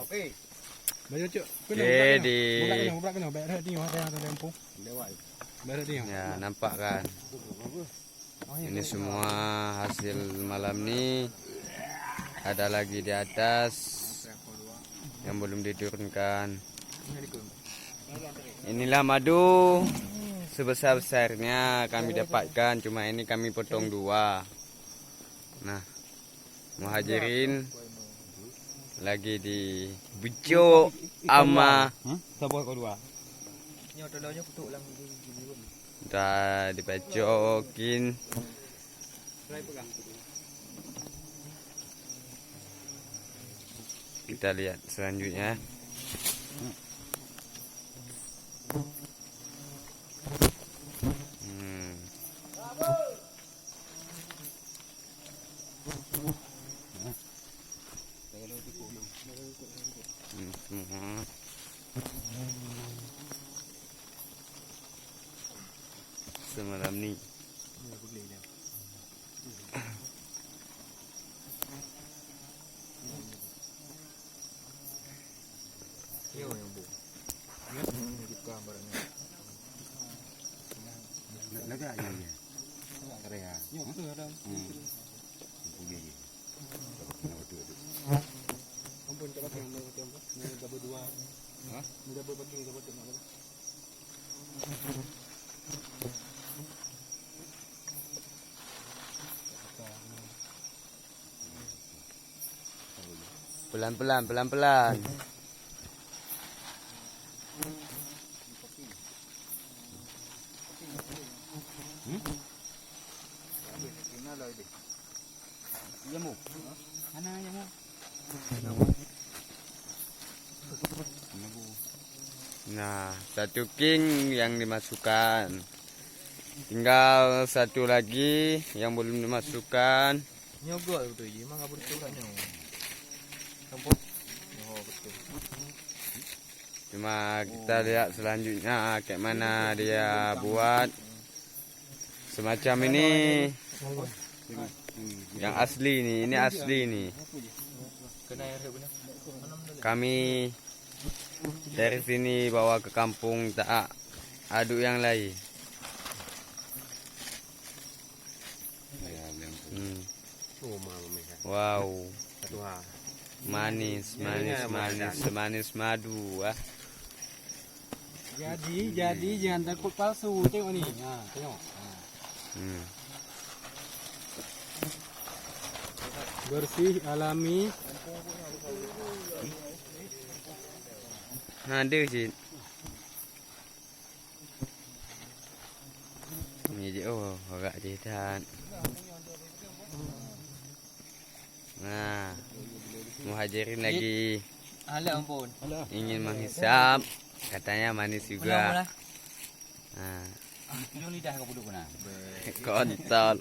Okey. Baca cuk. Jadi Berat kena. Berat tengok ada lampu. Berat tengok. ya nampak kan. Ini semua hasil malam ni. Ada lagi di atas yang belum diturunkan. Inilah madu sebesar-besarnya kami dapatkan. Cuma ini kami potong 2. Nah, muhajirin lagi di bujuk ama. Sabar kau 2. Dah dibacokin. Kita lihat selanjutnya. Semua semalam ni pelan-pelan. Jamu. Mana jamu? Nah, 1 king yang dimasukkan. Tinggal 1 lagi yang belum dimasukkan. Nyogok betul je. Memang apa betul orangnya. Nampak? Oh, betul. Cuma kita lihat selanjutnya kayak mana dia buat. Semacam ini. Yang asli nih, ini asli nih. Kami dari sini bawa ke kampung, tak aduk yang lain. Wow, manis madu. Jadi jangan takut palsu. Tengok ni. Tengok. Bersih, alami. Ada je. Ni je agak jedan. Nah, muhajirin lagi ampun. ingin menghisap. Katanya manis juga. Nah, lidah kau duduk mana? kontol.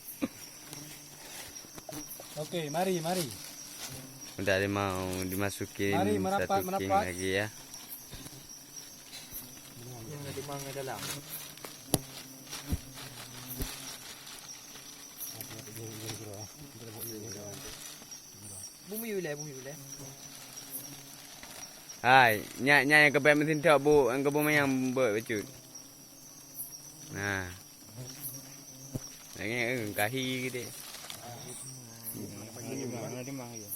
Okey, mari. Udah mau dimasukin Mari, 1 king lagi ya. Yang ada mangga dalam. Bumi wilayah. Hai, nyak yang kebet mesin tok bu, yang kebun yang buat becut. Nah. Lagi kahi gede. Nanti mang ya.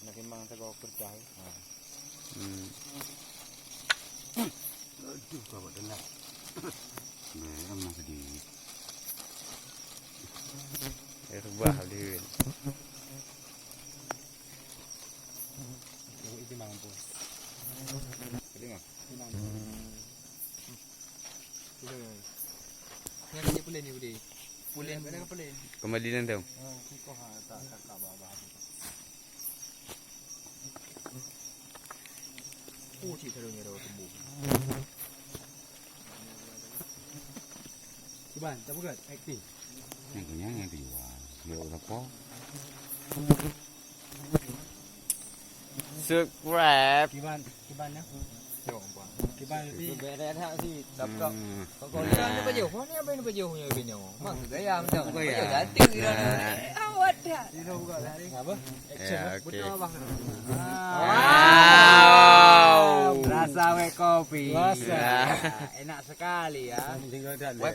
Nanti mang saya bawa kerja. Aduh, kau dengar. Emang sedih. Rubah dia. Itu mampu. Dengar. Yang dia pulen ni boleh. Pulen ada pulen. Kembali nanti. Kau tak bawah. Cik taruhnya dah tumbuh. Cuban, tak buat aktif. Yang dijual. Dia apa? Subscribe. Cuban ya. Tengok apa? Cuban ni. Berat hak si. Taprak. Kau ni apa jauh? Kau ni apa yang jauh punya bini? Mak gaya macam. Gaya cantik dia. Awat. Apa? Ya, oke. Rasa wek kopi. Rasa. Ya. Enak sekali ya. Tinggal dan. Wek